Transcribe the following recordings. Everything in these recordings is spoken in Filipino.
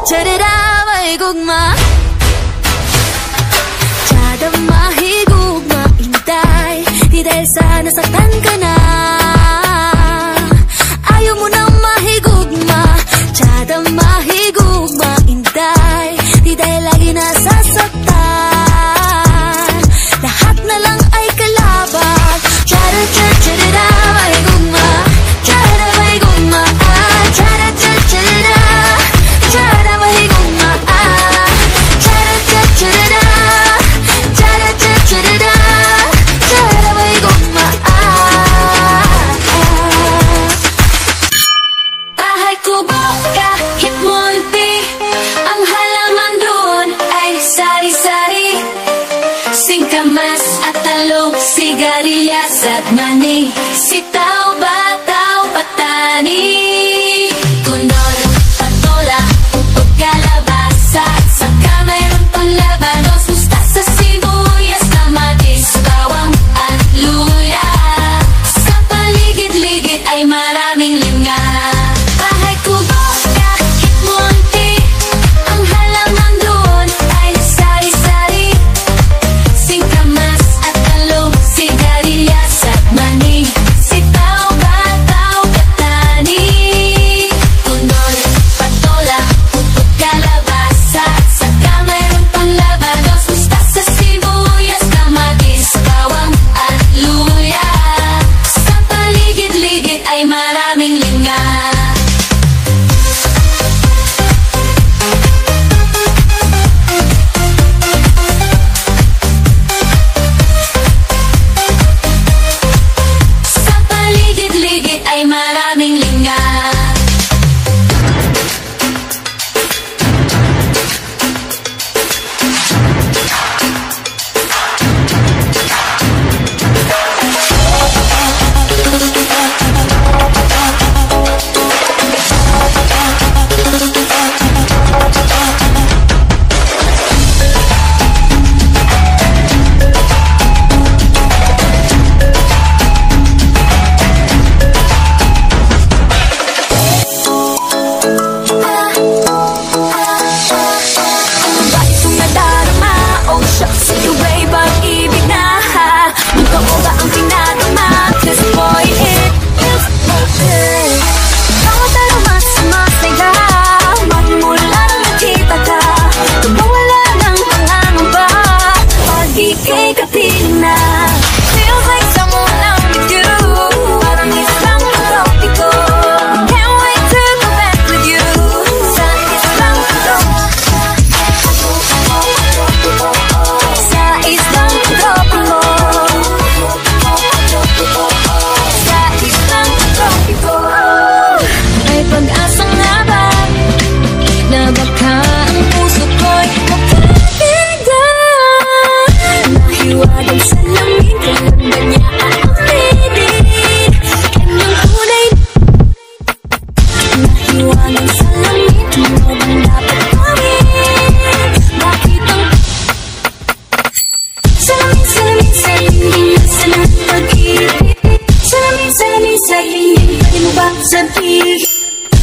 Charara may gugma, tsada mahigugma, intay, di dahil sa nasaktan ka na. Ayaw mo nang mahigugma, tsada mahigugma, intay, di dahil lagi nasasaktan. Lahat na lang ay kalaban. Tsada tsada may gugma, tsada may gugma, tsada tsada. Sigarilyas at mani, sitaw, bataw, patani, kundol, patola, upot, kalabasa, saka mayroon pang labanos, mustasa, sibuyas, kamatis, bawang at luya. Sa paligid-ligid ay maraming linga. Bahay kubo, kahit munti, ang halaman doon ay sari-sari, singkamas at talong, sigarilyas at mani, sitaw, bataw, patani, kundol, patola, upot, kalabasa, saka mayroon pang labanos, mustasa, sibuyas, kamatis, bawang at luya. Sa paligid-ligid ay maraming linga. Sa paligid-ligid ay maraming linga. Bakit kung nadarama? Oh shucks, ito ay pag-ibig na ha? Totoo ba ang pinadama? Cause boy, it feels okay. Bawat araw mas masaya, magmula nang nakita ka, tumawala ng pangangamba, pag ika'y kapiling na. Feels like someone I'm with you, parang isang tropiko. Can't wait to go back with you, sa isang tropiko. Sa isang tropiko. Sa isang tropiko. May pag-asa nga ba na baka ang puso ko'y mapapiligan? Nahiwagan sa lamin, kailan ba niya aaminin? Kanyang tunay. Nahiwagan sa lamin, ano bang dapat gawin? Bakit ang salamin, salamin sa lindas ng pag-ibig? Salamin, salamin sa lindas, pwede mo ba sabihin?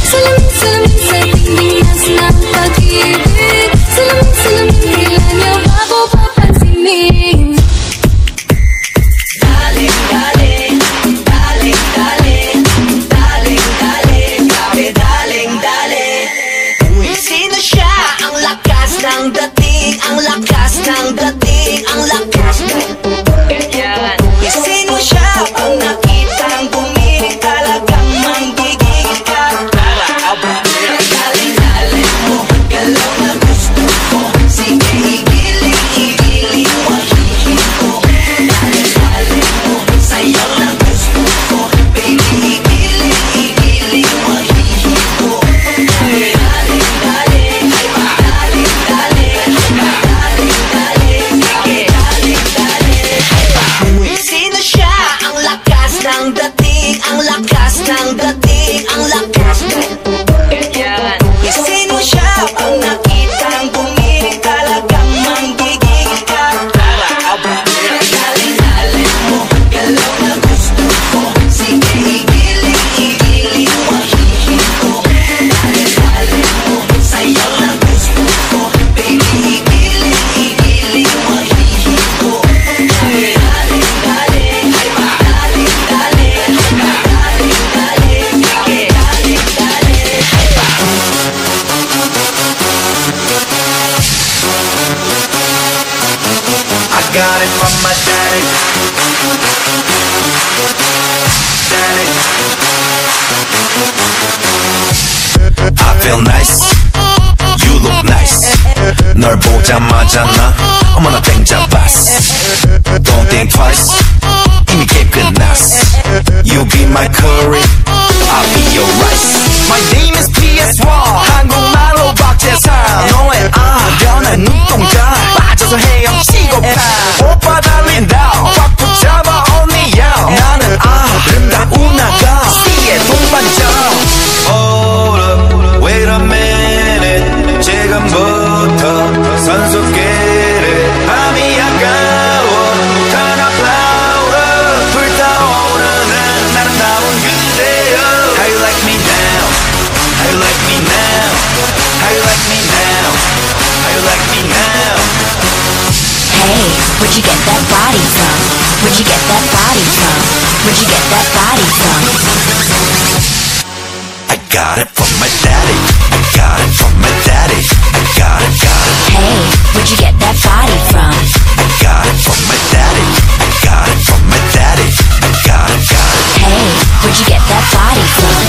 Salamin, salamin sa lindas ng pag-ibig. Salamin, salamin, kailan niyo ba ako papansinin? Daling, daling, daling, daling, daling, daling, grabe, daling, daling. Sino siya? Ang lakas ng dating, ang lakas ng dating, ang lakas ng ganyan. Sino siya? Pag nakitang bumili talagang manggigigil ka. Daling, daling mo, galaw na gusto ko. Sige, igiling, igiling mo, hihin ko. Daling, daling mo, sayaw na gusto ko. Baby, igiling, igiling mo, hihin ko. Daling, daling, ay ba? Daling, daling, ay ba? Daling, daling, sige, daling, daling, ay ba? Sino siya? Ang lakas ng dating, ang lakas ng dating, ang lakas ng ganyan. Sino siya? Pag nakitang bumili talagang manggigigil ka. Daling, daling mo, galaw na gusto ko. Sige, igiling, igiling mo, hihin ko. Daling, daling mo, sayaw na it from my daddy. Daddy. I feel nice. You look nice. 널 보자마자 나 어머나 땡 잡았어. Don't think twice. 이미 게임 끝났어. You be my curry, I'll be your rice. My name is PS1. 한국말로 박재상. 너의 변한 눈동자 빠져서 헤엄치고파. 오빠 달린다 꽉 붙잡아 언니야. 나는 아름다운 아가 씨의 동반자. Hold up, wait a minute. 지금부터 선수끼리 밤이 아까워. Turn up louder. 불타오르는 아름다운 그대여. How you like me now? How you like me now? How you like me now? How you like me now? Hey, where'd you get that body from? Where'd you get that body from? Where'd you get that body from? I got it from my daddy. I got it from my daddy. I got it, got it. Hey, where'd you get that body from? I got it from my daddy. I got it from my daddy. I got it, got it. Hey, where'd you get that body from?